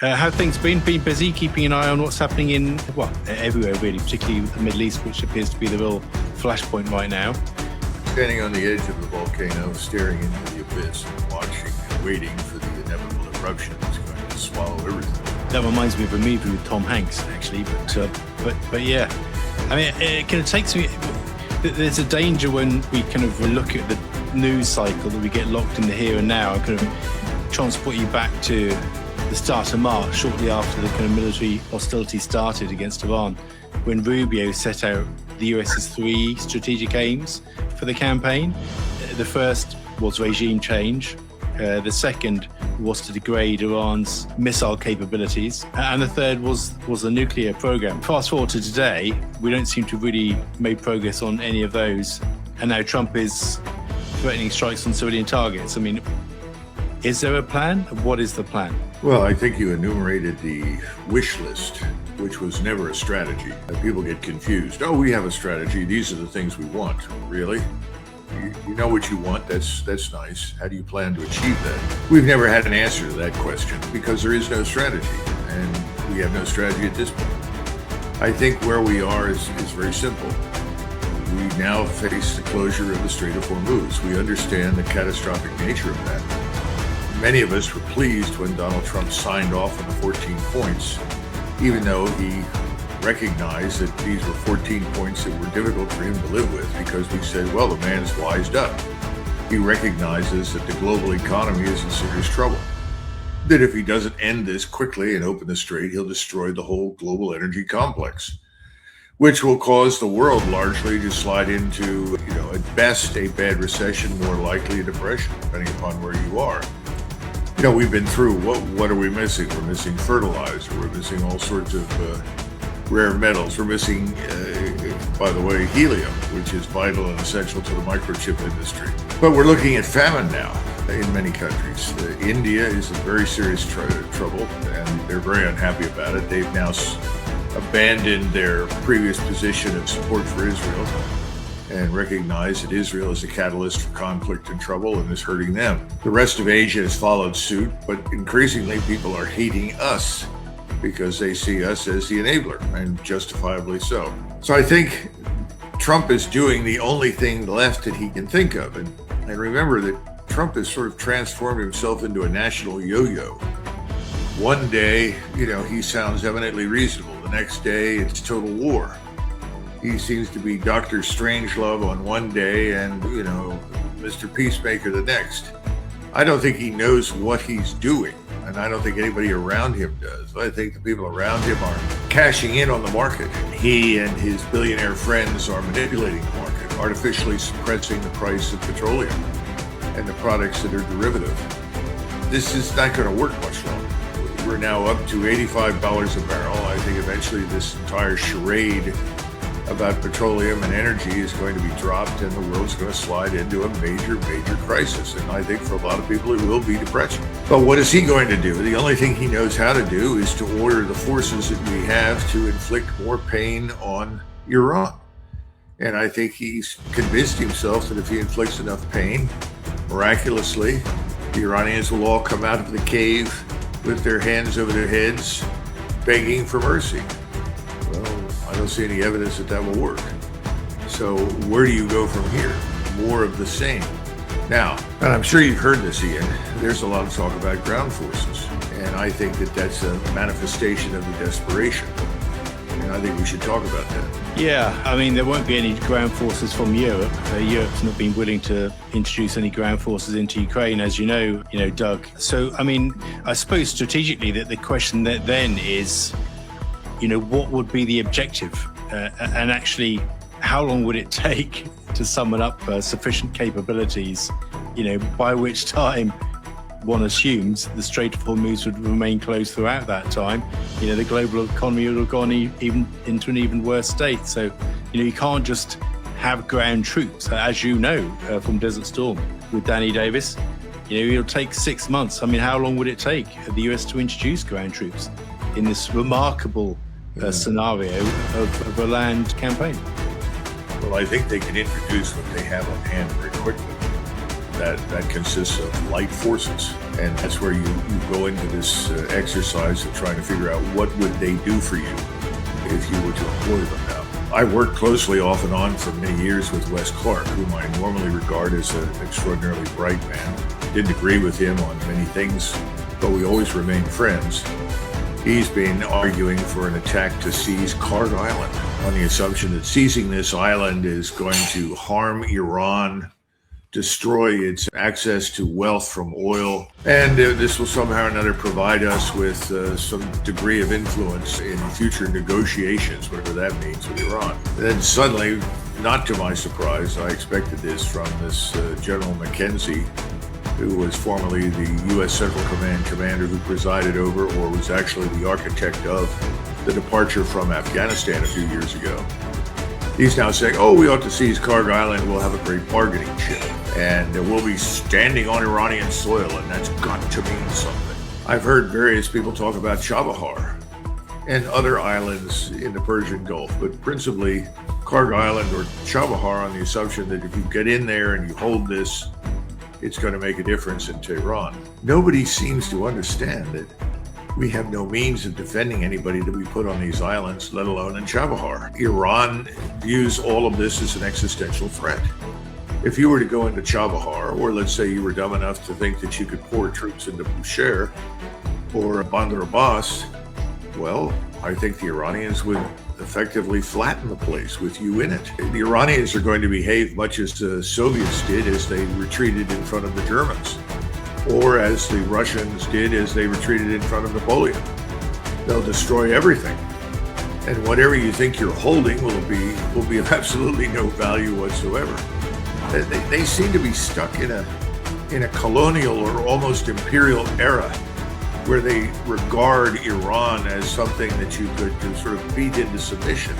How things been? Been busy, keeping an eye on what's happening in, well, everywhere really, particularly the Middle East, which appears to be the real flashpoint right now. Standing on the edge of the volcano, staring into the abyss, and watching and waiting for the inevitable eruption that's going to swallow everything. That reminds me of a movie with Tom Hanks, actually, but yeah. I mean, it kind of takes me. There's a danger when we kind of look at the news cycle that we get locked in the here and now and kind of transport you back to the start of March, shortly after the kind of military hostility started against Iran, when Rubio set out the US's 3 strategic aims for the campaign. The first was regime change. The second was to degrade Iran's missile capabilities. And the third was the nuclear program. Fast forward to today, we don't seem to really make progress on any of those. And now Trump is threatening strikes on civilian targets. I mean, is there a plan? What is the plan? Well, I think you enumerated the wish list, which was never a strategy. People get confused. Oh, we have a strategy. These are the things we want. Really? You know what you want. That's nice. How do you plan to achieve that? We've never had an answer to that question because there is no strategy, and we have no strategy at this point. I think where we are is very simple. We now face the closure of the Strait of Hormuz. We understand the catastrophic nature of that. Many of us were pleased when Donald Trump signed off on the 14 points, even though he recognized that these were 14 points that were difficult for him to live with, because we said, well, the man's wised up. He recognizes that the global economy is in serious trouble, that if he doesn't end this quickly and open the strait, he'll destroy the whole global energy complex, which will cause the world largely to slide into, at best, a bad recession, more likely a depression, depending upon where you are. We've been through, what are we missing? We're missing fertilizer. We're missing all sorts of rare metals. We're missing, by the way, helium, which is vital and essential to the microchip industry. But we're looking at famine now in many countries. India is in very serious trouble, and they're very unhappy about it. They've now abandoned their previous position of support for Israel and recognize that Israel is a catalyst for conflict and trouble and is hurting them. The rest of Asia has followed suit, but increasingly people are hating us because they see us as the enabler, and justifiably so. So I think Trump is doing the only thing left that he can think of. And remember that Trump has sort of transformed himself into a national yo-yo. One day, he sounds eminently reasonable. The next day, it's total war. He seems to be Dr. Strangelove on one day and, Mr. Peacemaker the next. I don't think he knows what he's doing, and I don't think anybody around him does. I think the people around him are cashing in on the market. He and his billionaire friends are manipulating the market, artificially suppressing the price of petroleum and the products that are derivative. This is not going to work much longer. We're now up to $85 a barrel. I think eventually this entire charade about petroleum and energy is going to be dropped, and the world's going to slide into a major crisis. And I think for a lot of people it will be depression. But what is he going to do? The only thing he knows how to do is to order the forces that we have to inflict more pain on Iran. And I think he's convinced himself that if he inflicts enough pain, miraculously, the Iranians will all come out of the cave with their hands over their heads, begging for mercy. Well, I don't see any evidence that will work. So where do you go from here? More of the same. Now, and I'm sure you've heard this, Ian, there's a lot of talk about ground forces. And I think that that's a manifestation of the desperation. And I think we should talk about that. Yeah, I mean, there won't be any ground forces from Europe. Europe's not been willing to introduce any ground forces into Ukraine, as you know, Doug. So, I mean, I suppose strategically that the question that then is, what would be the objective? And actually, how long would it take to summon up sufficient capabilities, by which time one assumes the Strait of Hormuz would remain closed throughout that time. The global economy would have gone even into an even worse state. So, you can't just have ground troops, as you know from Desert Storm with Danny Davis. It'll take 6 months. I mean, how long would it take the US to introduce ground troops in this remarkable scenario of a land campaign? Well, I think they can introduce what they have on hand very quickly. That consists of light forces. And that's where you go into this exercise of trying to figure out what would they do for you if you were to employ them now. I worked closely off and on for many years with Wes Clark, whom I normally regard as an extraordinarily bright man. Didn't agree with him on many things, but we always remained friends. He's been arguing for an attack to seize Kharg Island on the assumption that seizing this island is going to harm Iran, destroy its access to wealth from oil, and this will somehow or another provide us with some degree of influence in future negotiations, whatever that means, with Iran. And then suddenly, not to my surprise, I expected this from this General McKenzie, who was formerly the U.S. Central Command commander who presided over, or was actually the architect of, the departure from Afghanistan a few years ago. He's now saying, oh, we ought to seize Kharg Island, we'll have a great bargaining chip, and we'll be standing on Iranian soil, and that's got to mean something. I've heard various people talk about Chabahar and other islands in the Persian Gulf, but principally Kharg Island or Chabahar, on the assumption that if you get in there and you hold this, it's going to make a difference in Tehran. Nobody seems to understand that we have no means of defending anybody that we put on these islands, let alone in Chabahar. Iran views all of this as an existential threat. If you were to go into Chabahar, or let's say you were dumb enough to think that you could pour troops into Bushehr or Bandar Abbas, well, I think the Iranians would effectively flatten the place with you in it. The Iranians are going to behave much as the Soviets did as they retreated in front of the Germans, or as the Russians did as they retreated in front of Napoleon. They'll destroy everything. And whatever you think you're holding will be of absolutely no value whatsoever. They seem to be stuck in a colonial or almost imperial era where they regard Iran as something that you could sort of beat into submission.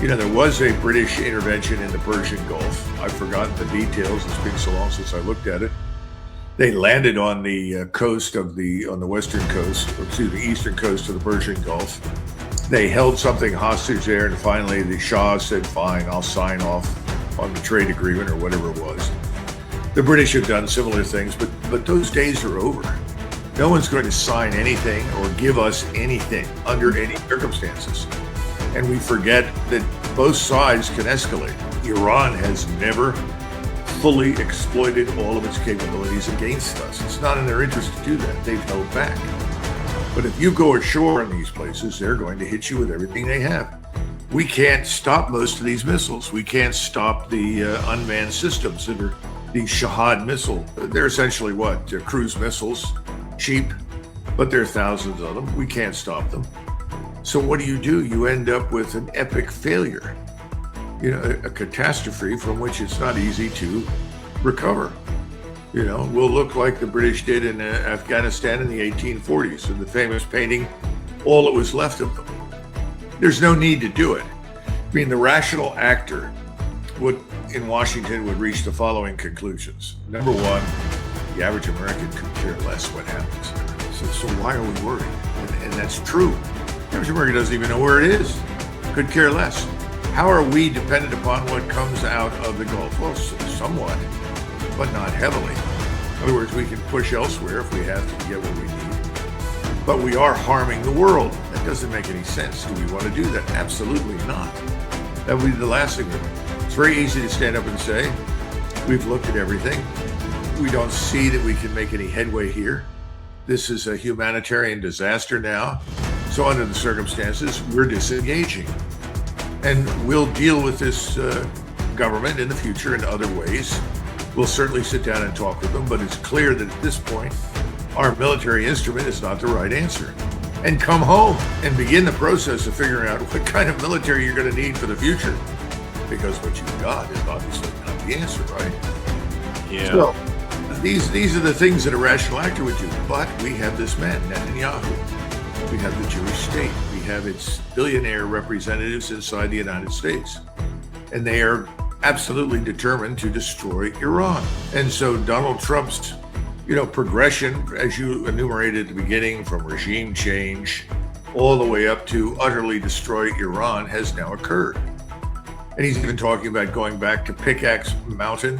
You know, there was a British intervention in the Persian Gulf. I've forgotten the details. It's been so long since I looked at it. They landed on the coast of on the western coast, eastern coast of the Persian Gulf. They held something hostage there, and finally the Shah said, fine, I'll sign off on the trade agreement or whatever it was. The British have done similar things, but those days are over. No one's going to sign anything or give us anything under any circumstances. And we forget that both sides can escalate. Iran has never fully exploited all of its capabilities against us. It's not in their interest to do that. They've held back. But if you go ashore in these places, they're going to hit you with everything they have. We can't stop most of these missiles. We can't stop the unmanned systems that are these Shahad missile. They're essentially what? Cruise missiles. Cheap, but there are thousands of them. We can't stop them. So what do? You end up with an epic failure, you know, a catastrophe from which it's not easy to recover. You know, we'll look like the British did in Afghanistan in the 1840s, in the famous painting, All That Was Left of Them. There's no need to do it. I mean, the rational actor in Washington would reach the following conclusions. Number one, the average American could care less what happens. So why are we worried? And that's true. The average American doesn't even know where it is. Could care less. How are we dependent upon what comes out of the Gulf? Well, somewhat, but not heavily. In other words, we can push elsewhere if we have to get what we need. But we are harming the world. That doesn't make any sense. Do we want to do that? Absolutely not. That would be the last thing. It's very easy to stand up and say, we've looked at everything. We don't see that we can make any headway here. This is a humanitarian disaster now. So under the circumstances, we're disengaging. And we'll deal with this government in the future in other ways. We'll certainly sit down and talk with them, but it's clear that at this point, our military instrument is not the right answer. And come home and begin the process of figuring out what kind of military you're going to need for the future. Because what you've got is obviously not the answer, right? Yeah. So, these are the things that a rational actor would do. But we have this man, Netanyahu. We have the Jewish state. We have its billionaire representatives inside the United States. And they are absolutely determined to destroy Iran. And so Donald Trump's, progression, as you enumerated at the beginning, from regime change all the way up to utterly destroy Iran has now occurred. And he's even talking about going back to Pickaxe Mountain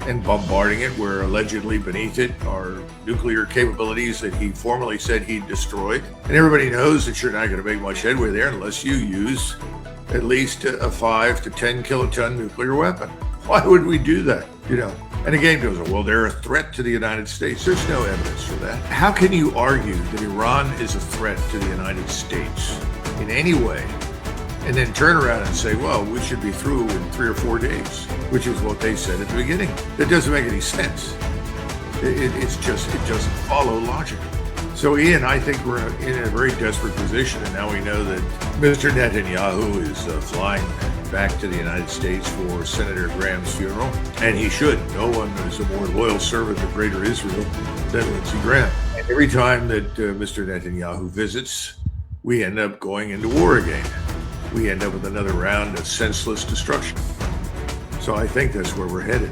and bombarding it, where allegedly beneath it are nuclear capabilities that he formerly said he destroyed. And everybody knows that you're not going to make much headway there unless you use at least a 5 to 10 kiloton nuclear weapon. Why would we do that? And again goes, well, they're a threat to the United States. There's no evidence for that. How can you argue that Iran is a threat to the United States in any way, and then turn around and say, well, we should be through in 3 or 4 days, which is what they said at the beginning? That doesn't make any sense. It doesn't follow logic. So, Ian, I think we're in a very desperate position, and now we know that Mr. Netanyahu is flying back to the United States for Senator Graham's funeral, and he should. No one is a more loyal servant of Greater Israel than Lindsey Graham. And every time that Mr. Netanyahu visits, we end up going into war again. We end up with another round of senseless destruction. So I think that's where we're headed.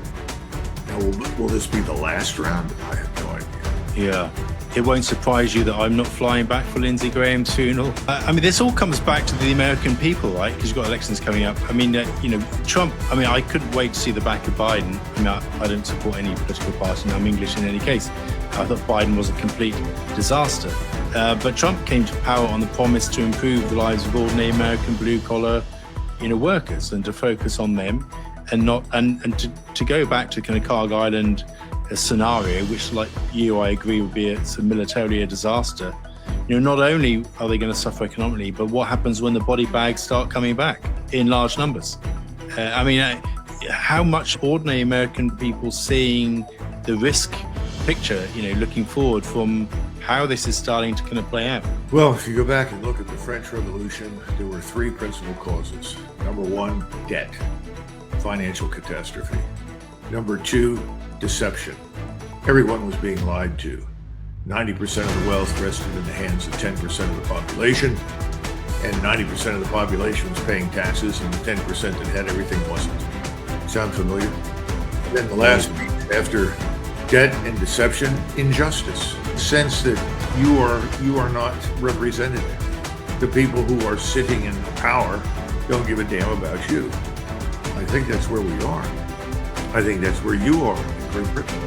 Now, will this be the last round? I have no idea. Yeah. It won't surprise you that I'm not flying back for Lindsey Graham's funeral. I mean, this all comes back to the American people, right? Because you've got elections coming up. I mean, Trump, I couldn't wait to see the back of Biden. I don't support any political party, and I'm English in any case. I thought Biden was a complete disaster. But Trump came to power on the promise to improve the lives of ordinary American blue-collar, workers, and to focus on them, and to go back to kind of Carg Island scenario, which, like you, I agree would be militarily a disaster. Not only are they going to suffer economically, but what happens when the body bags start coming back in large numbers? How much ordinary American people seeing the risk picture, looking forward from how this is starting to kind of play out? Well, if you go back and look at the French Revolution, there were 3 principal causes. Number 1, debt, financial catastrophe. Number 2, deception. Everyone was being lied to. 90% of the wealth rested in the hands of 10% of the population, and 90% of the population was paying taxes, and the 10% that had everything wasn't. Sound familiar? And then the last piece, after debt and deception, injustice. The sense that you are not represented. The people who are sitting in power don't give a damn about you. I think that's where we are. I think that's where you are in Great Britain.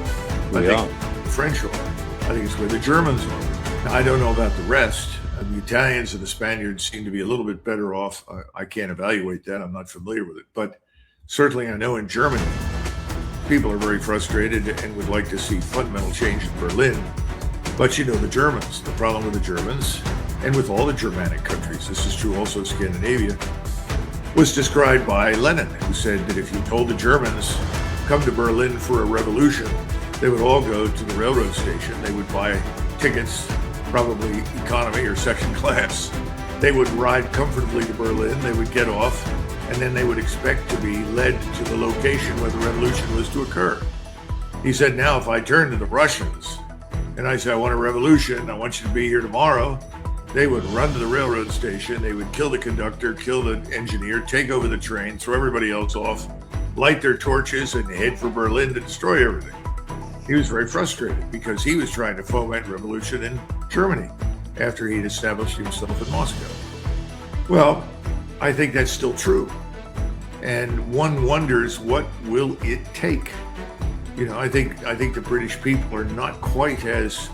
I think the French are. I think it's where the Germans are. Now, I don't know about the rest. The Italians and the Spaniards seem to be a little bit better off. I can't evaluate that. I'm not familiar with it. But certainly I know in Germany, people are very frustrated and would like to see fundamental change in Berlin. But the Germans, the problem with the Germans, and with all the Germanic countries, this is true also Scandinavia, was described by Lenin, who said that if you told the Germans, come to Berlin for a revolution, they would all go to the railroad station. They would buy tickets, probably economy or second class. They would ride comfortably to Berlin. They would get off, and then they would expect to be led to the location where the revolution was to occur. He said, now, if I turn to the Russians and I say, I want a revolution, I want you to be here tomorrow, they would run to the railroad station. They would kill the conductor, kill the engineer, take over the train, throw everybody else off, light their torches, and head for Berlin to destroy everything. He was very frustrated because he was trying to foment revolution in Germany after he'd established himself in Moscow. Well, I think that's still true. And one wonders, what will it take? I think the British people are not quite as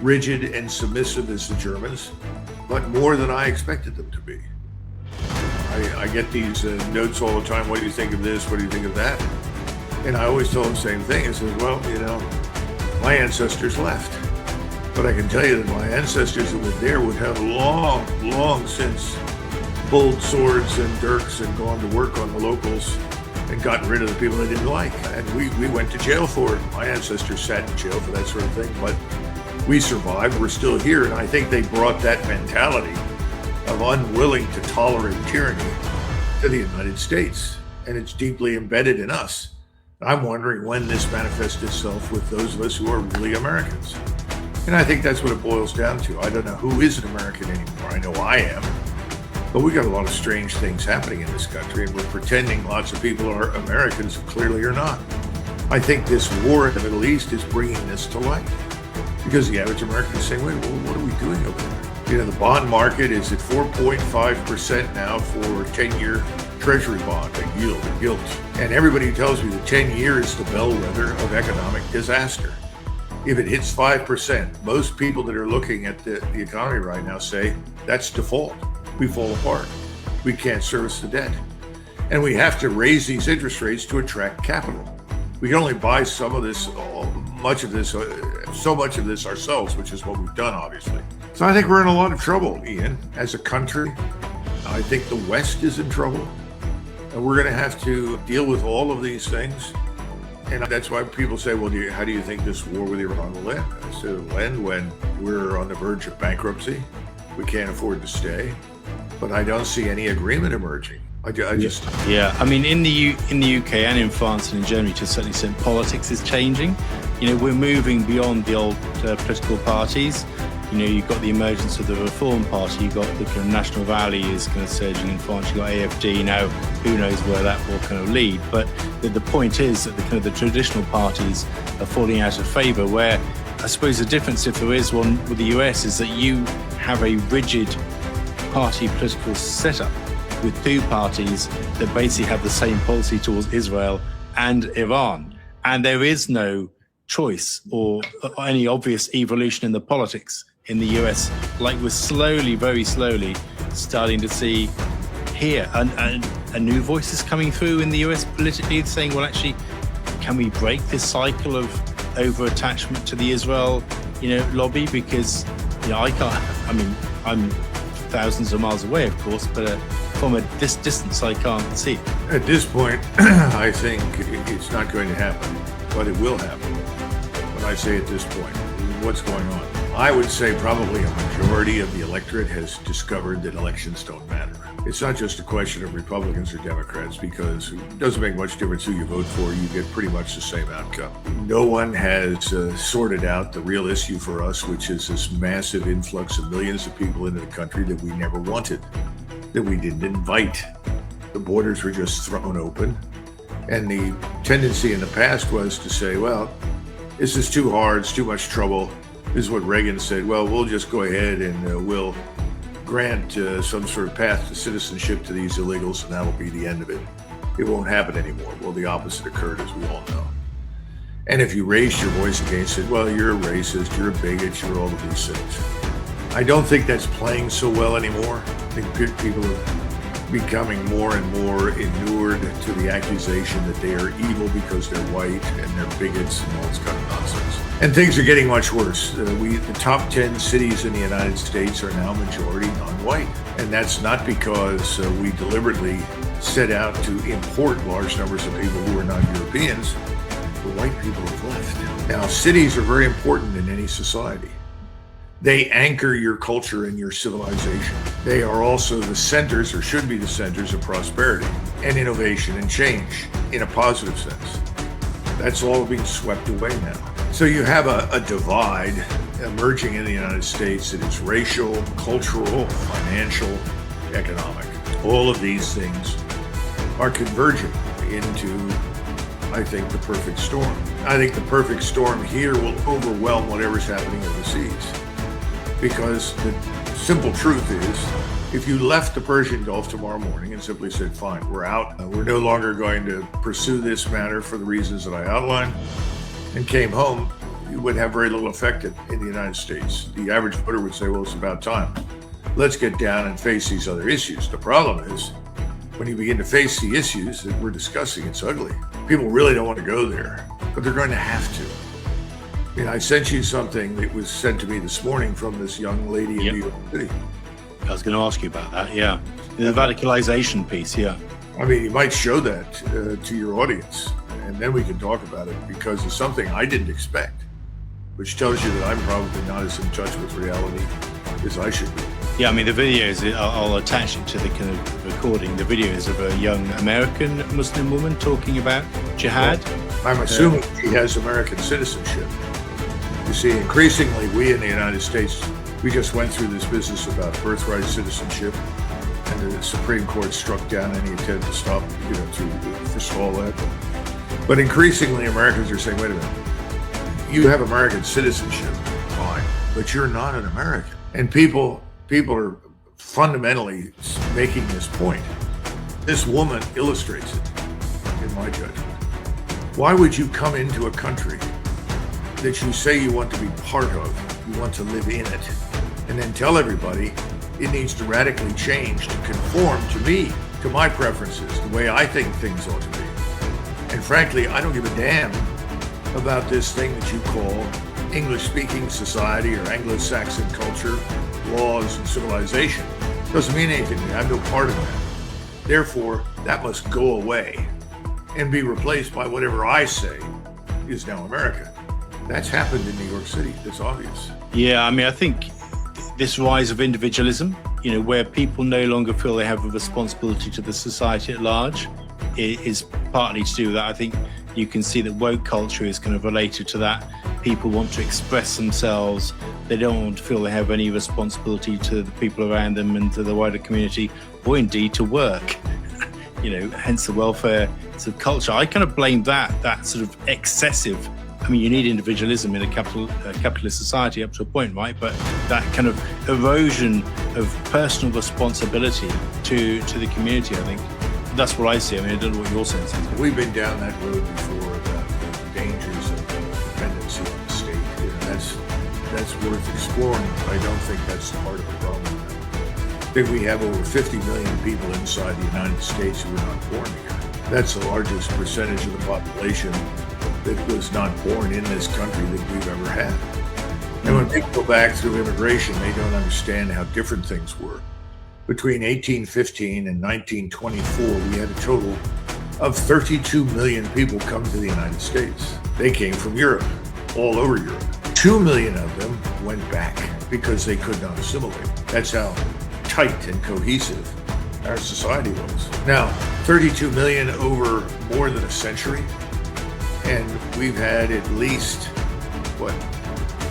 rigid and submissive as the Germans, but more than I expected them to be. I get these notes all the time. What do you think of this? What do you think of that? And I always tell them the same thing. I said, well, my ancestors left. But I can tell you that my ancestors that were there would have long since pulled swords and dirks and gone to work on the locals and gotten rid of the people they didn't like. And we went to jail for it. My ancestors sat in jail for that sort of thing. But we survived. We're still here. And I think they brought that mentality of unwilling to tolerate tyranny to the United States. And it's deeply embedded in us. I'm wondering when this manifests itself with those of us who are really Americans. And I think that's what it boils down to. I don't know who is an American anymore. I know I am. But we got a lot of strange things happening in this country, and we're pretending lots of people are Americans who clearly are not. I think this war in the Middle East is bringing this to light. Because the average American is saying, wait, well, what are we doing over there? The bond market is at 4.5% now for 10-year treasury bond, a yield, a gilt. And everybody tells me that 10 years is the bellwether of economic disaster. If it hits 5%, most people that are looking at the economy right now say that's default. We fall apart. We can't service the debt. And we have to raise these interest rates to attract capital. We can only buy so much of this ourselves, which is what we've done, obviously. So I think we're in a lot of trouble, Ian, as a country. I think the West is in trouble. And we're going to have to deal with all of these things. And that's why people say, well, how do you think this war with Iran will end? I said, it'll end when we're on the verge of bankruptcy. We can't afford to stay. But I don't see any agreement emerging. I just... Yeah, I mean, in the UK and in France and in Germany, to a certain extent, politics is changing. We're moving beyond the old political parties. You've got the emergence of the Reform Party. You've got the kind of National Rally is kind of surging in France. You've got AFD now. Who knows where that will kind of lead? But the point is that the traditional parties are falling out of favour. Where I suppose the difference, if there is one with the US, is that you have a rigid party political setup with two parties that basically have the same policy towards Israel and Iran. And there is no choice or any obvious evolution in the politics in the US, like we're slowly, very slowly starting to see here. And a new voice is coming through in the US politically saying, well, actually, can we break this cycle of over-attachment to the Israel, lobby? Because, I'm thousands of miles away, of course, but from this distance, I can't see it. At this point, I think it's not going to happen, but it will happen. When I say at this point, what's going on? I would say probably a majority of the electorate has discovered that elections don't matter. It's not just a question of Republicans or Democrats, because it doesn't make much difference who you vote for. You get pretty much the same outcome. No one has sorted out the real issue for us, which is this massive influx of millions of people into the country that we never wanted, that we didn't invite. The borders were just thrown open. And the tendency in the past was to say, well, this is too hard, it's too much trouble. This is what Reagan said, well, we'll just go ahead and we'll grant some sort of path to citizenship to these illegals, and that'll be the end of it. It won't happen anymore. Well, the opposite occurred, as we all know. And if you raised your voice against it, well, you're a racist, you're a bigot, you're all of these things. I don't think that's playing so well anymore. I think people are becoming more and more inured to the accusation that they are evil because they're white and they're bigots and all this kind of nonsense. And things are getting much worse. The top 10 cities in the United States are now majority non-white. And that's not because we deliberately set out to import large numbers of people who are not Europeans. The white people have left. Now, cities are very important in any society. They anchor your culture and your civilization. They are also the centers, or should be the centers, of prosperity and innovation and change in a positive sense. That's all being swept away now. So you have a divide emerging in the United States that is racial, cultural, financial, economic. All of these things are converging into, I think, the perfect storm. I think the perfect storm here will overwhelm whatever's happening overseas. Because the simple truth is, if you left the Persian Gulf tomorrow morning and simply said, fine, we're out, we're no longer going to pursue this matter for the reasons that I outlined, and came home, you would have very little effect in the United States. The average voter would say, well, it's about time. Let's get down and face these other issues. The problem is, when you begin to face the issues that we're discussing, it's ugly. People really don't want to go there, but they're going to have to. I sent you something that was sent to me this morning from this young lady in New York City. I was going to ask you about that, yeah. The radicalization piece, yeah. I mean, you might show that to your audience, and then we can talk about it, because it's something I didn't expect, which tells you that I'm probably not as in touch with reality as I should be. Yeah, I mean, the videos, I'll attach it to the kind of recording. The videos of a young American Muslim woman talking about jihad. Well, I'm assuming she has American citizenship. You see, increasingly, we in the United States, we just went through this business about birthright citizenship, and the Supreme Court struck down any attempt to stop, to forestall that. But increasingly, Americans are saying, wait a minute, you have American citizenship, fine, but you're not an American. And people are fundamentally making this point. This woman illustrates it, in my judgment. Why would you come into a country that you say you want to be part of, you want to live in it, and then tell everybody it needs to radically change to conform to me, to my preferences, the way I think things ought to be? And frankly, I don't give a damn about this thing that you call English-speaking society or Anglo-Saxon culture, laws, and civilization. Doesn't mean anything to me. I'm no part of that. Therefore, that must go away and be replaced by whatever I say is now America. That's happened in New York City. It's obvious. Yeah, I mean, I think this rise of individualism, where people no longer feel they have a responsibility to the society at large, is partly to do with that. I think you can see that woke culture is kind of related to that. People want to express themselves. They don't want to feel they have any responsibility to the people around them and to the wider community, or indeed to work. Hence the welfare sort of culture. I kind of blame that sort of excessive. I mean, you need individualism in a capitalist society up to a point, right? But that kind of erosion of personal responsibility to the community, I think, that's what I see. I mean, I don't know what your sense is. We've been down that road before about the dangers of dependency on the state. That's worth exploring. I don't think that's part of the problem. I think we have over 50 million people inside the United States who were not born here. That's the largest percentage of the population that was not born in this country that we've ever had. And when people go back through immigration, they don't understand how different things were. Between 1815 and 1924, we had a total of 32 million people come to the United States. They came from Europe, all over Europe. 2 million of them went back because they could not assimilate. That's how tight and cohesive our society was. Now, 32 million over more than a century, and we've had at least,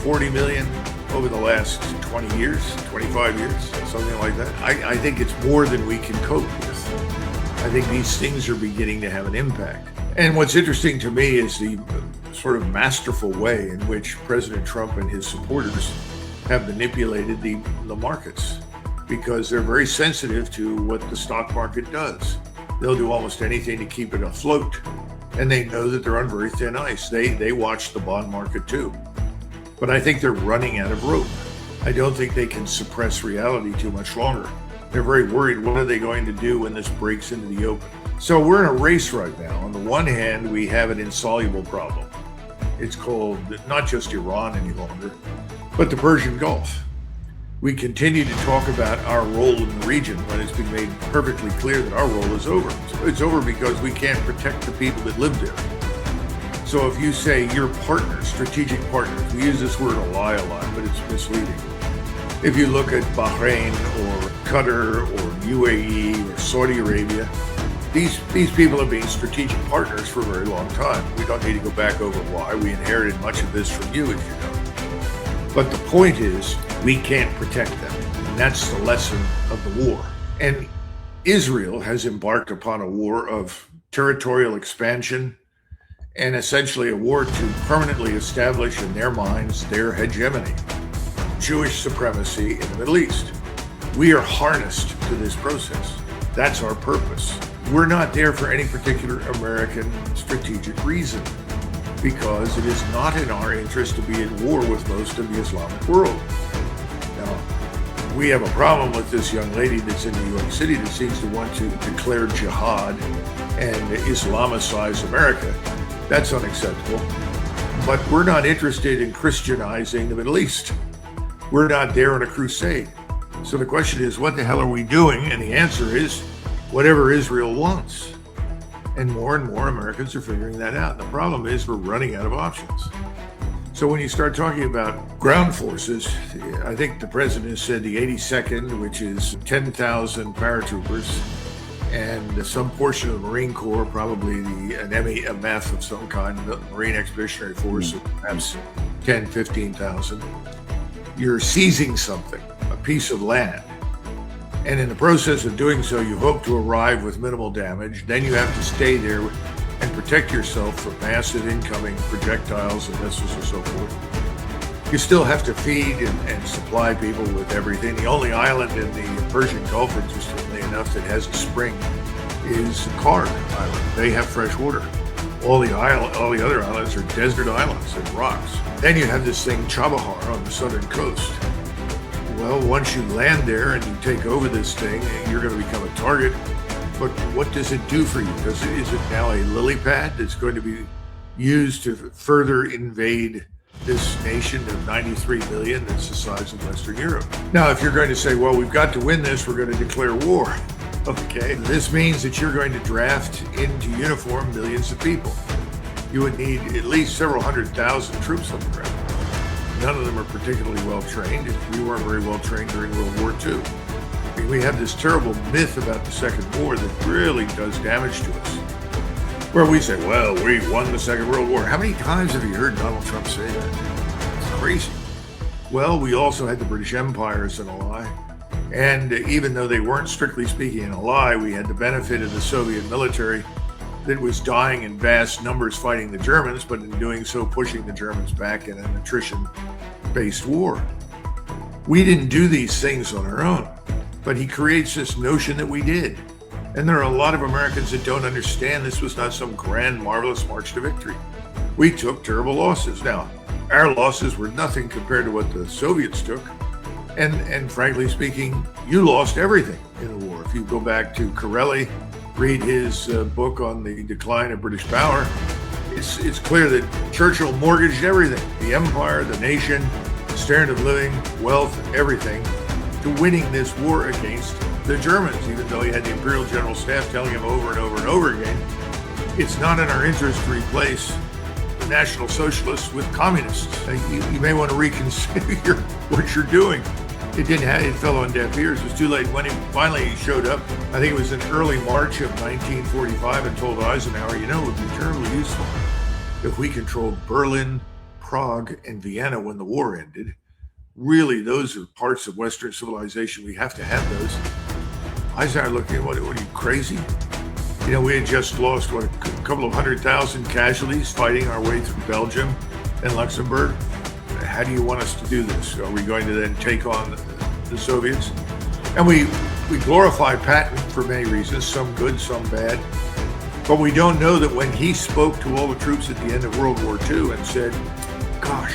40 million over the last 20 years, 25 years, something like that. I think it's more than we can cope with. I think these things are beginning to have an impact. And what's interesting to me is the sort of masterful way in which President Trump and his supporters have manipulated the markets, because they're very sensitive to what the stock market does. They'll do almost anything to keep it afloat, and they know that they're on very thin ice. They watch the bond market too. But I think they're running out of rope. I don't think they can suppress reality too much longer. They're very worried, what are they going to do when this breaks into the open? So we're in a race right now. On the one hand, we have an insoluble problem. It's called not just Iran any longer, but the Persian Gulf. We continue to talk about our role in the region when it's been made perfectly clear that our role is over. It's over because we can't protect the people that live there. So if you say your partners, strategic partners, we use this word a lot, but it's misleading. If you look at Bahrain or Qatar or UAE or Saudi Arabia, these people have been strategic partners for a very long time. We don't need to go back over why. We inherited much of this from you, as you know. But the point is, we can't protect them. And that's the lesson of the war. And Israel has embarked upon a war of territorial expansion and essentially a war to permanently establish in their minds their hegemony, Jewish supremacy in the Middle East. We are harnessed to this process. That's our purpose. We're not there for any particular American strategic reason, because it is not in our interest to be at war with most of the Islamic world. Now, we have a problem with this young lady that's in New York City that seems to want to declare jihad and Islamicize America. That's unacceptable. But we're not interested in Christianizing the Middle East. We're not there on a crusade. So the question is, what the hell are we doing? And the answer is, whatever Israel wants. And more Americans are figuring that out. The problem is we're running out of options. So when you start talking about ground forces, I think the president said the 82nd, which is 10,000 paratroopers, and some portion of the Marine Corps, probably an MEMF of some kind, the Marine Expeditionary Force, of perhaps 10, 15,000. You're seizing something, a piece of land. And in the process of doing so, you hope to arrive with minimal damage. Then you have to stay there and protect yourself from massive incoming projectiles and missiles and so forth. You still have to feed and supply people with everything. The only island in the Persian Gulf, interestingly enough, that has a spring is Card Island. They have fresh water. All the other islands are desert islands and rocks. Then you have this thing, Chabahar, on the southern coast. Well, once you land there and you take over this thing, you're going to become a target. But what does it do for you? Is it now a lily pad that's going to be used to further invade this nation of 93 million that's the size of Western Europe? Now, if you're going to say, well, we've got to win this, we're going to declare war. Okay, this means that you're going to draft into uniform millions of people. You would need at least several 100,000 troops on the ground. None of them are particularly well trained. We weren't very well trained during World War II. We have this terrible myth about the Second War that really does damage to us. Where we say, well, we won the Second World War. How many times have you heard Donald Trump say that? It's crazy. Well, we also had the British Empire as an ally. And even though they weren't strictly speaking an ally, we had the benefit of the Soviet military that was dying in vast numbers fighting the Germans, but in doing so, pushing the Germans back in an attrition-based war. We didn't do these things on our own, but he creates this notion that we did. And there are a lot of Americans that don't understand this was not some grand, marvelous march to victory. We took terrible losses. Now, our losses were nothing compared to what the Soviets took. And frankly speaking, you lost everything in the war. If you go back to Corelli, read his book on the decline of British power, it's clear that Churchill mortgaged everything, the empire, the nation, the standard of living, wealth, everything, to winning this war against the Germans, even though he had the Imperial General Staff telling him over and over and over again, it's not in our interest to replace the National Socialists with communists. You may want to reconsider what you're doing. It didn't have, it fell on deaf ears. It was too late. When he finally showed up, I think it was in early March of 1945, and told Eisenhower, it would be terribly useful if we controlled Berlin, Prague, and Vienna when the war ended. Really, those are parts of Western civilization. We have to have those. Eisenhower looked at, what are you, crazy? We had just lost, a couple of 100,000 casualties fighting our way through Belgium and Luxembourg. How do you want us to do this? Are we going to then take on the Soviets? And we glorify Patton for many reasons, some good, some bad. But we don't know that when he spoke to all the troops at the end of World War II and said, gosh,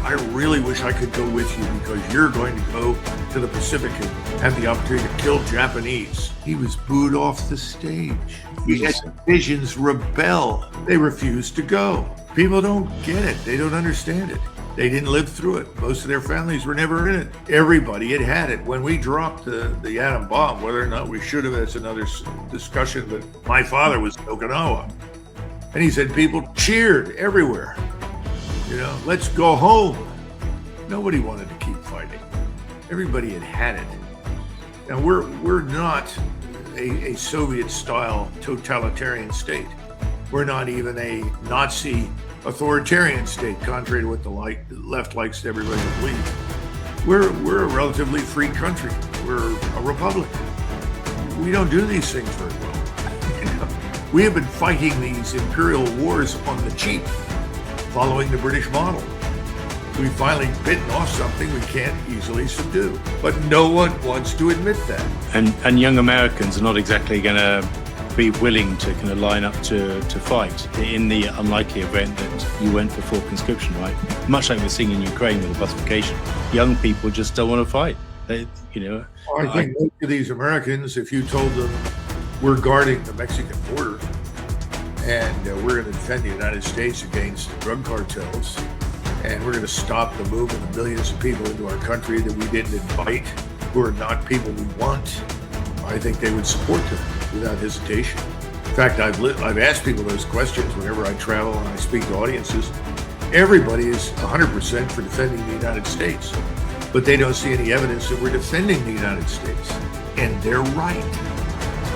I really wish I could go with you because you're going to go to the Pacific and have the opportunity to kill Japanese. He was booed off the stage. He had divisions rebel. They refused to go. People don't get it. They don't understand it. They didn't live through it. Most of their families were never in it. Everybody had it. When we dropped the atom bomb, whether or not we should have, that's another discussion, but my father was in Okinawa. And he said people cheered everywhere. Let's go home. Nobody wanted to keep fighting. Everybody had it. Now, we're not a Soviet-style totalitarian state. We're not even a Nazi authoritarian state, contrary to what the left likes everybody to believe. We're a relatively free country. We're a republic. We don't do these things very well. We have been fighting these imperial wars on the cheap, following the British model. We finally bitten off something we can't easily subdue, but no one wants to admit that. And young Americans are not exactly going to be willing to kind of line up to fight in the unlikely event that you went for full conscription, right? Much like we're seeing in Ukraine with the Bussification. Young people just don't want to fight. I think most of these Americans, if you told them we're guarding the Mexican border and we're going to defend the United States against drug cartels, and we're going to stop the movement of millions of people into our country that we didn't invite, who are not people we want, I think they would support them without hesitation. In fact, I've asked people those questions whenever I travel and I speak to audiences. Everybody is 100% for defending the United States, but they don't see any evidence that we're defending the United States. And they're right.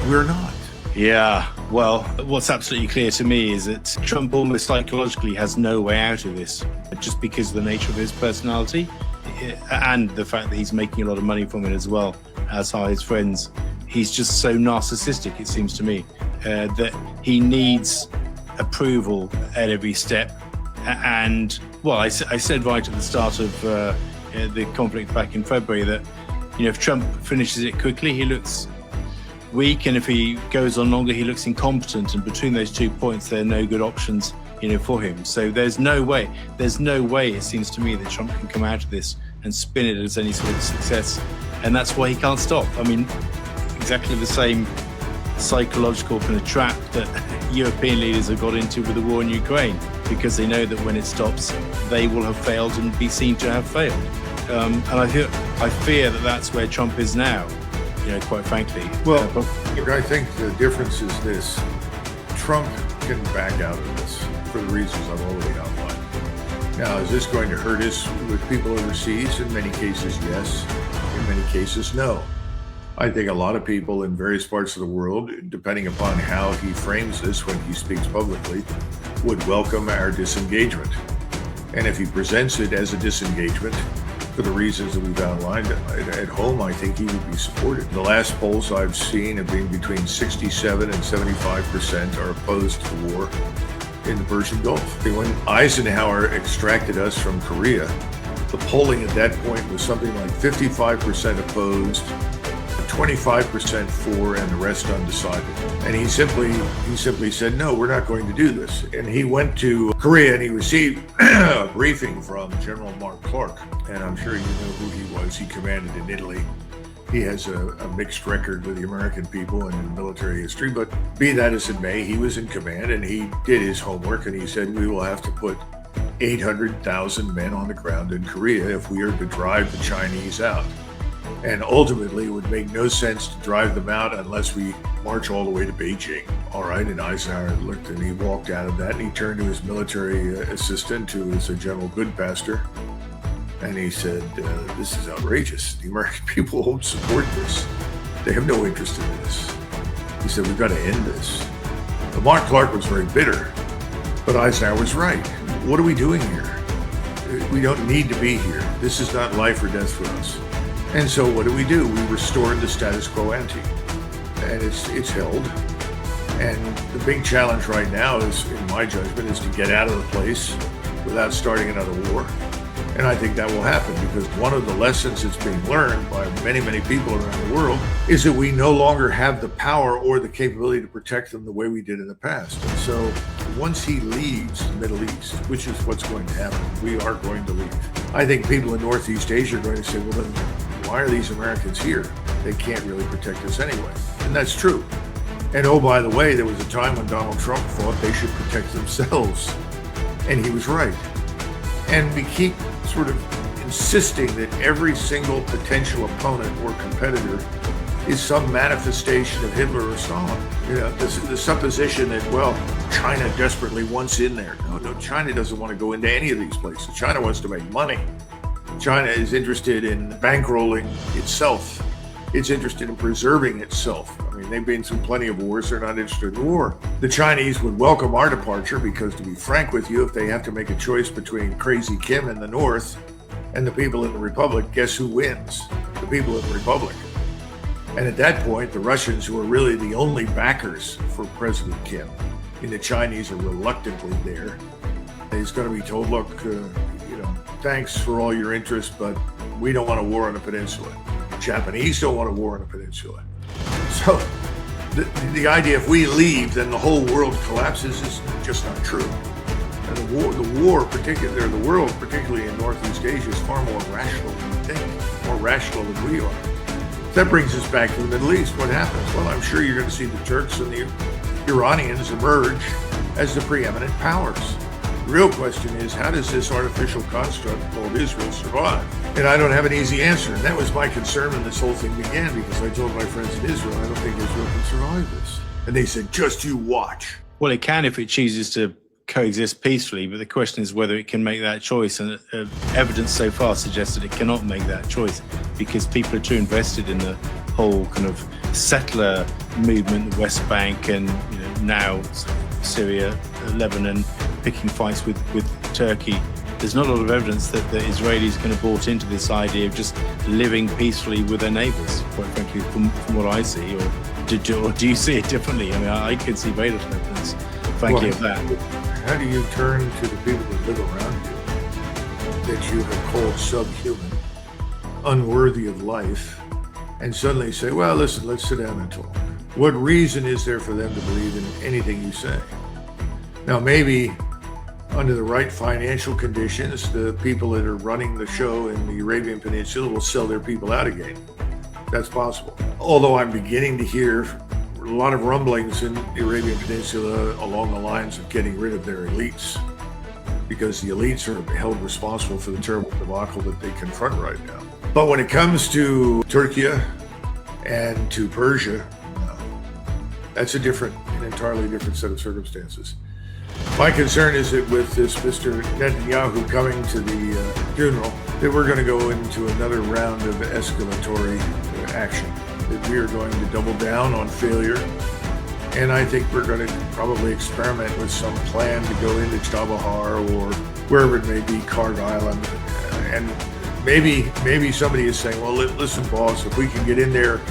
We're not. Yeah, well, what's absolutely clear to me is that Trump almost psychologically has no way out of this, just because of the nature of his personality and the fact that he's making a lot of money from it as well, as are his friends. He's just so narcissistic, it seems to me, that he needs approval at every step. And, well, I said right at the start of the conflict back in February that, if Trump finishes it quickly, he looks weak, and if he goes on longer, he looks incompetent. And between those 2 points, there are no good options, for him. So there's no way, it seems to me, that Trump can come out of this and spin it as any sort of success. And that's why he can't stop. I mean, exactly the same psychological kind of trap that European leaders have got into with the war in Ukraine, because they know that when it stops, they will have failed and be seen to have failed. And I fear that that's where Trump is now, quite frankly. Well, look, I think the difference is this. Trump can back out of this for the reasons I've already outlined. Now, is this going to hurt us with people overseas? In many cases, yes. In many cases, no. I think a lot of people in various parts of the world, depending upon how he frames this when he speaks publicly, would welcome our disengagement. And if he presents it as a disengagement, for the reasons that we've outlined, at home, I think he would be supported. The last polls I've seen have been between 67 and 75% are opposed to the war in the Persian Gulf. When Eisenhower extracted us from Korea, the polling at that point was something like 55% opposed, 25% for, and the rest undecided. And he simply said, no, we're not going to do this. And he went to Korea and he received a briefing from General Mark Clark. And I'm sure you know who he was. He commanded in Italy. He has a mixed record with the American people and in military history, but be that as it may, he was in command and he did his homework and he said, we will have to put 800,000 men on the ground in Korea if we are to drive the Chinese out. And ultimately, it would make no sense to drive them out unless we march all the way to Beijing. All right, and Eisenhower looked and he walked out of that and he turned to his military assistant, who is a General Goodpaster, and he said, this is outrageous. The American people won't support this. They have no interest in this. He said, we've got to end this. But Mark Clark was very bitter, but Eisenhower was right. What are we doing here? We don't need to be here. This is not life or death for us. And so what do? We restored the status quo ante, and it's held. And the big challenge right now is, in my judgment, is to get out of the place without starting another war. And I think that will happen, because one of the lessons that's being learned by many, many people around the world is that we no longer have the power or the capability to protect them the way we did in the past. And so once he leaves the Middle East, which is what's going to happen, we are going to leave. I think people in Northeast Asia are going to say, well, then why are these Americans here? They can't really protect us anyway. And that's true. And oh, by the way, there was a time when Donald Trump thought they should protect themselves. And he was right. And we keep sort of insisting that every single potential opponent or competitor is some manifestation of Hitler or Stalin. The supposition that, well, China desperately wants in there. No, China doesn't want to go into any of these places. China wants to make money. China is interested in bankrolling itself. It's interested in preserving itself. I mean, they've been through plenty of wars. They're not interested in war. The Chinese would welcome our departure because, to be frank with you, if they have to make a choice between Crazy Kim in the north and the people in the Republic, guess who wins? The people in the Republic. And at that point, the Russians, who are really the only backers for President Kim, and the Chinese are reluctantly there, he's going to be told, look, thanks for all your interest, but we don't want a war on the peninsula. Japanese don't want a war on the peninsula. So the idea if we leave, then the whole world collapses is just not true. And the world, particularly in Northeast Asia, is far more rational than we think, more rational than we are. That brings us back to the Middle East. What happens? Well, I'm sure you're going to see the Turks and the Iranians emerge as the preeminent powers. The real question is, how does this artificial construct called Israel survive? And I don't have an easy answer. And that was my concern when this whole thing began, because I told my friends in Israel, I don't think Israel can survive this. And they said, just you watch. Well, it can if it chooses to coexist peacefully, but the question is whether it can make that choice. And evidence so far suggests that it cannot make that choice, because people are too invested in the whole kind of settler movement, the West Bank, and now Syria, Lebanon, picking fights with Turkey. There's not a lot of evidence that the Israelis kind of bought into this idea of just living peacefully with their neighbours, quite frankly, from what I see. Or do you see it differently? I mean, I could see very little evidence, frankly, of that. How do you turn to the people that live around you that you have called subhuman, unworthy of life, and suddenly say, well, listen, let's sit down and talk? What reason is there for them to believe in anything you say? Now, maybe under the right financial conditions, the people that are running the show in the Arabian Peninsula will sell their people out again. That's possible. Although I'm beginning to hear a lot of rumblings in the Arabian Peninsula along the lines of getting rid of their elites, because the elites are held responsible for the terrible debacle that they confront right now. But when it comes to Turkey and to Persia, no, that's an entirely different set of circumstances. My concern is that with this Mr. Netanyahu coming to the funeral, that we're going to go into another round of escalatory action, that we are going to double down on failure. And I think we're going to probably experiment with some plan to go into Chabahar or wherever it may be, Karg Island. And maybe somebody is saying, well, listen, boss, if we can get in there,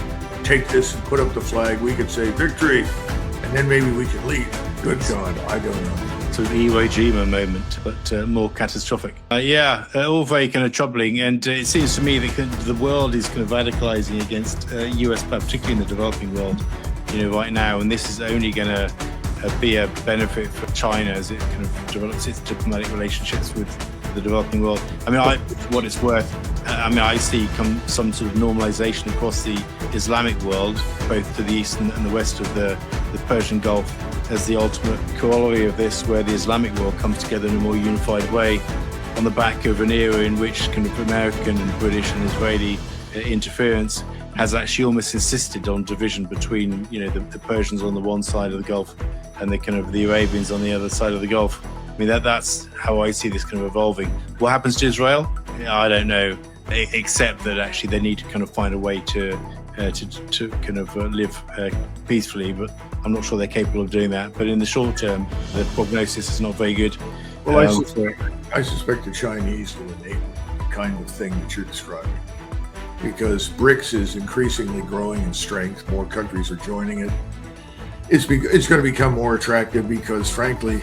take this and put up the flag, we could say victory, and then maybe we can leave. Good God, I don't know. Sort of Iwo Jima moment, but more catastrophic. All very kind of troubling. And it seems to me that the world is kind of radicalizing against US, particularly in the developing world, right now. And this is only going to be a benefit for China as it kind of develops its diplomatic relationships with the developing world. I mean, for what it's worth, I see some sort of normalization across the Islamic world, both to the east and the west of the Persian Gulf, as the ultimate corollary of this, where the Islamic world comes together in a more unified way on the back of an era in which kind of American and British and Israeli interference has actually almost insisted on division between, the Persians on the one side of the Gulf and the Arabians on the other side of the Gulf. I mean, that's how I see this kind of evolving. What happens to Israel? I don't know, except that actually they need to kind of find a way to live peacefully, but I'm not sure they're capable of doing that. But in the short term, the prognosis is not very good. Well, I suspect the Chinese will enable the kind of thing that you're describing, because BRICS is increasingly growing in strength. More countries are joining it. It's going to become more attractive because, frankly,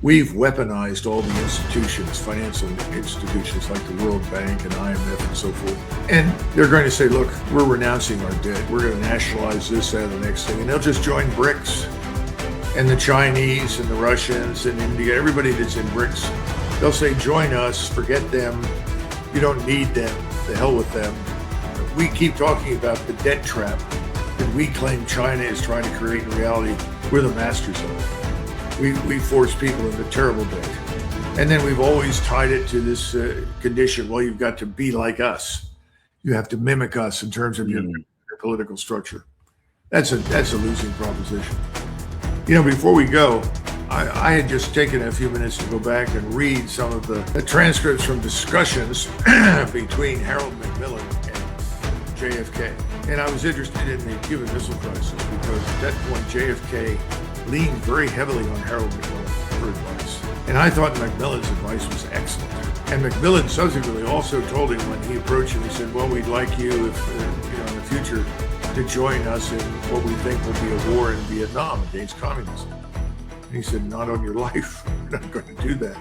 we've weaponized all the institutions, financial institutions like the World Bank and IMF and so forth. And they're going to say, look, we're renouncing our debt. We're going to nationalize this, that, and the next thing. And they'll just join BRICS. And the Chinese and the Russians and India, everybody that's in BRICS, they'll say, join us, forget them. You don't need them. The hell with them. We keep talking about the debt trap that we claim China is trying to create. In reality, we're the masters of it. We force people into terrible debt. And then we've always tied it to this condition, well, you've got to be like us. You have to mimic us in terms of your political structure. That's a losing proposition. Before we go, I had just taken a few minutes to go back and read some of the transcripts from discussions between Harold Macmillan and JFK. And I was interested in the Cuban Missile Crisis because at that point JFK leaned very heavily on Harold Macmillan for advice. And I thought Macmillan's advice was excellent. And Macmillan subsequently also told him when he approached him, he said, well, we'd like you, if in the future, to join us in what we think will be a war in Vietnam against communism. And he said, not on your life. We're not going to do that.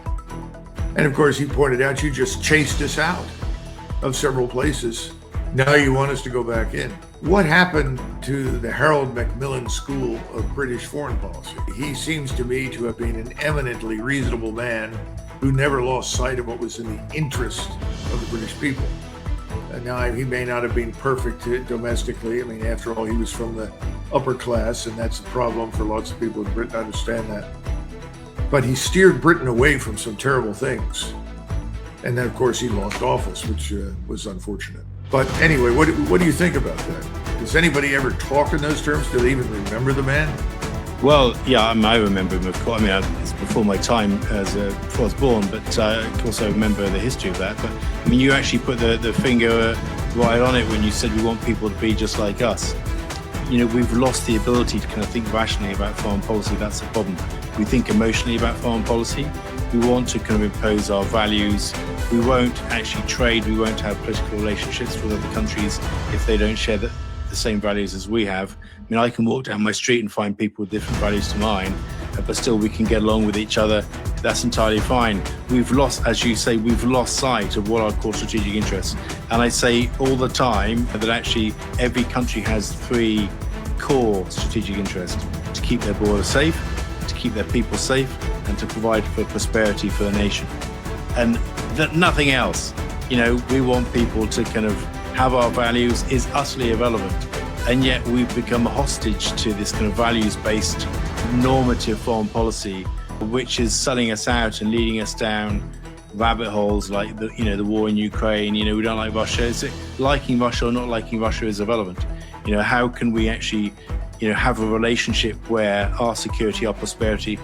And of course, he pointed out, you just chased us out of several places. Now you want us to go back in. What happened to the Harold Macmillan School of British foreign policy? He seems to me to have been an eminently reasonable man who never lost sight of what was in the interest of the British people. Now, he may not have been perfect domestically. I mean, after all, he was from the upper class, and that's a problem for lots of people in Britain. I understand that. But he steered Britain away from some terrible things. And then, of course, he lost office, which was unfortunate. But anyway, what do you think about that? Does anybody ever talk in those terms? Do they even remember the man? Well, yeah, I remember him, of course. It's before my time before I was born, but of course I remember the history of that. But you actually put the finger right on it when you said we want people to be just like us. We've lost the ability to kind of think rationally about foreign policy. That's the problem. We think emotionally about foreign policy. We want to kind of impose our values. We won't actually trade. We won't have political relationships with other countries if they don't share the same values as we have. I can walk down my street and find people with different values to mine, but still we can get along with each other. That's entirely fine. We've lost, as you say, sight of what our core strategic interests. And I say all the time that actually every country has three core strategic interest, to keep their border safe, to keep their people safe, and to provide for prosperity for the nation. And that nothing else, we want people to kind of have our values is utterly irrelevant. And yet we've become a hostage to this kind of values-based normative foreign policy, which is selling us out and leading us down rabbit holes like the war in Ukraine. We don't like Russia. Is it liking Russia or not liking Russia is irrelevant. How can we actually, have a relationship where our security, our prosperity,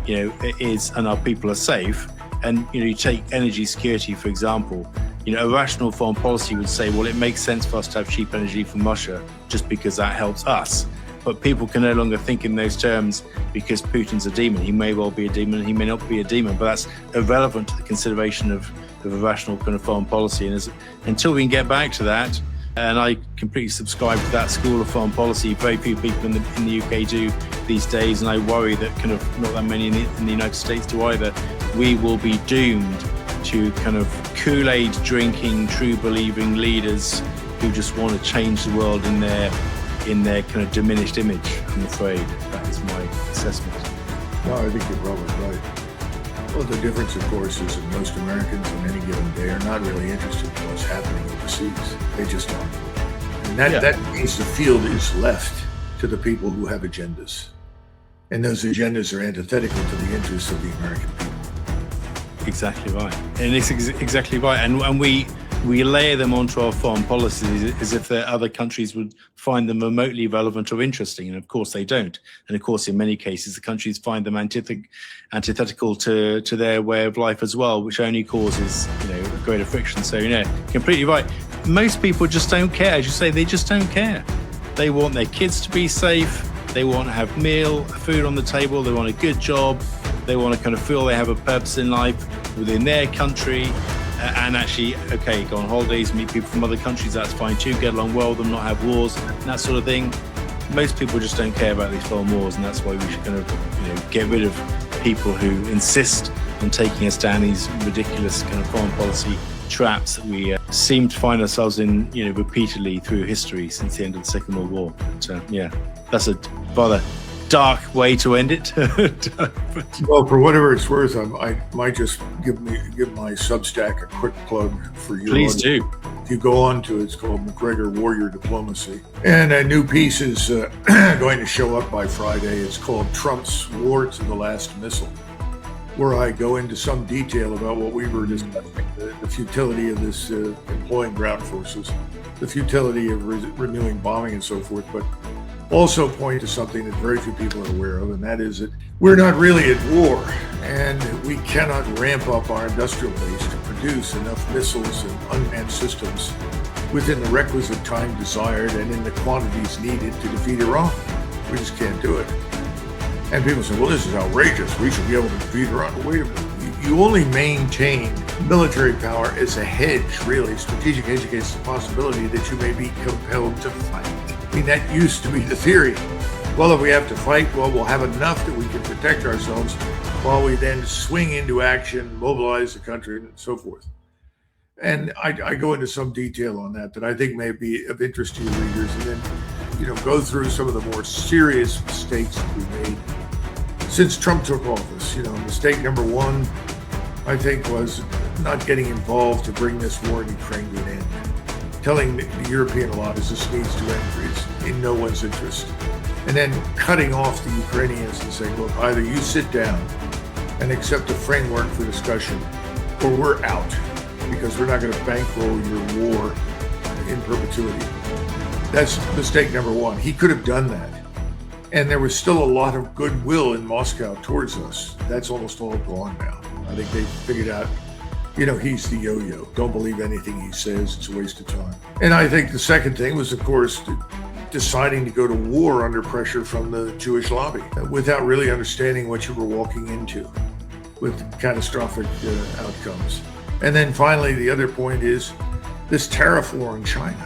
is, and our people are safe? And, you take energy security, for example. A rational foreign policy would say, well, it makes sense for us to have cheap energy from Russia just because that helps us. But people can no longer think in those terms because Putin's a demon. He may well be a demon, he may not be a demon, but that's irrelevant to the consideration of a rational kind of foreign policy. And until we can get back to that, and I completely subscribe to that school of foreign policy, very few people in the UK do these days, and I worry that kind of not that many in the United States do either. We will be doomed to kind of Kool-Aid drinking, true believing leaders who just want to change the world in their kind of diminished image. I'm afraid that is my assessment. No, I think you're probably right. Well, the difference, of course, is that most Americans on any given day are not really interested in what's happening overseas. They just aren't. And that means the field is left to the people who have agendas. And those agendas are antithetical to the interests of the American people. Exactly right. And it's exactly right. And we layer them onto our foreign policies as if other countries would find them remotely relevant or interesting. And of course they don't. And of course, in many cases, the countries find them antithetical to their way of life as well, which only causes, greater friction. So, completely right. Most people just don't care. As you say, they just don't care. They want their kids to be safe. They want to have food on the table. They want a good job. They want to kind of feel they have a purpose in life within their country. And actually, go on holidays, meet people from other countries, that's fine too, get along well with them, not have wars, and that sort of thing. Most people just don't care about these foreign wars, and that's why we should kind of, get rid of people who insist on taking us down these ridiculous kind of foreign policy traps that we seem to find ourselves in, repeatedly through history since the end of the Second World War. But, that's a rather dark way to end it. Well, for whatever it's worth, I might just give my Substack a quick plug for you. Please do. If you go on to it's called Macgregor Warrior Diplomacy, and a new piece is going to show up by Friday. It's called Trump's War to the Last Missile, where I go into some detail about what we were discussing, the futility of this employing ground forces, the futility of renewing bombing and so forth, but also point to something that very few people are aware of, and that is that we're not really at war, and we cannot ramp up our industrial base to produce enough missiles and unmanned systems within the requisite time desired and in the quantities needed to defeat Iran. We just can't do it. And people say, well, this is outrageous. We should be able to defeat Iran. But wait a minute. You only maintain military power as a hedge, really. Strategic hedge against the possibility that you may be compelled to fight. I mean, that used to be the theory. Well, if we have to fight, well, we'll have enough that we can protect ourselves while we then swing into action, mobilize the country, and so forth. And I go into some detail on that I think may be of interest to your readers, and then, go through some of the more serious mistakes that we made since Trump took office. Mistake number one, I think, was not getting involved to bring this war in Ukraine to an end. Telling the European allies this needs to end, for it's in no one's interest. And then cutting off the Ukrainians and saying, look, either you sit down and accept a framework for discussion, or we're out, because we're not going to bankroll your war in perpetuity. That's mistake number one. He could have done that. And there was still a lot of goodwill in Moscow towards us. That's almost all gone now. I think they figured out, he's the yo-yo. Don't believe anything he says. It's a waste of time. And I think the second thing was, of course, deciding to go to war under pressure from the Jewish lobby without really understanding what you were walking into, with catastrophic outcomes. And then finally, the other point is this tariff war in China,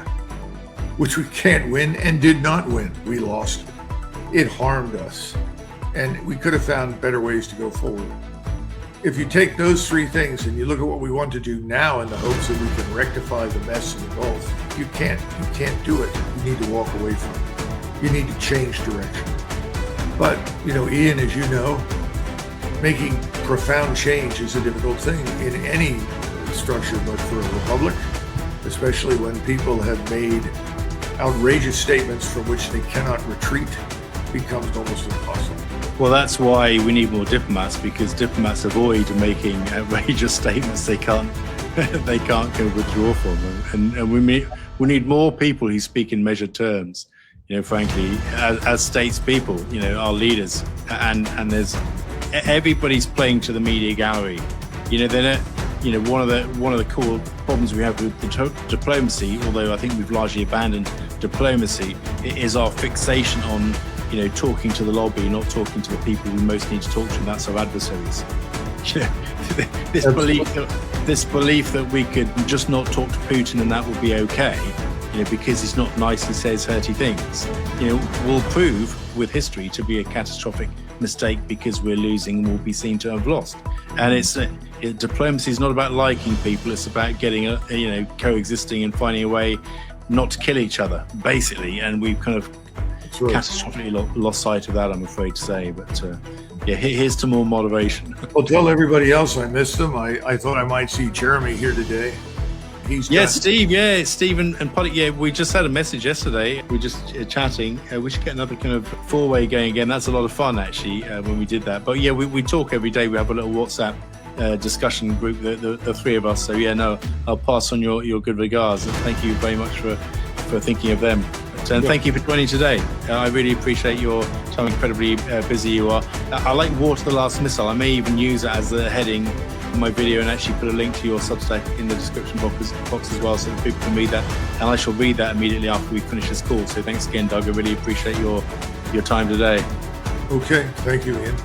which we can't win and did not win. We lost it. It harmed us. And we could have found better ways to go forward. If you take those three things and you look at what we want to do now in the hopes that we can rectify the mess in the Gulf, you can't do it. You need to walk away from it. you need to change direction. But, Ian, as you know, making profound change is a difficult thing in any structure, but for a republic, especially when people have made outrageous statements from which they cannot retreat, becomes almost impossible. Well, that's why we need more diplomats, because diplomats avoid making outrageous statements they can't withdraw from. And we need more people who speak in measured terms. Frankly, as statespeople, our leaders, and there's everybody's playing to the media gallery. They're not, one of the core problems we have with diplomacy, although I think we've largely abandoned diplomacy, is our fixation on talking to the lobby, not talking to the people we most need to talk to, and that's our adversaries. This belief that we could just not talk to Putin and that will be okay, because he's not nice, he says hurty things, will prove with history to be a catastrophic mistake, because we're losing and will be seen to have lost. And diplomacy is not about liking people; it's about getting coexisting and finding a way not to kill each other, basically. And we've kind of catastrophically lost sight of that, I'm afraid to say. But here's to more moderation. Well, tell everybody else I missed them. I thought I might see Jeremy here today. Steve and Polly. Yeah, we just had a message yesterday. We're just chatting. We should get another kind of four-way going again. That's a lot of fun, actually, when we did that. But we talk every day. We have a little WhatsApp discussion group, the three of us. So I'll pass on your good regards. And thank you very much for thinking of them. And thank you for joining today. I really appreciate your time. Incredibly busy you are. I like Water the Last Missile. I may even use it as the heading in my video, and actually put a link to your Substack in the description box as well, so that people can read that. And I shall read that immediately after we finish this call. So thanks again, Doug. I really appreciate your time today. Okay, thank you, Ian.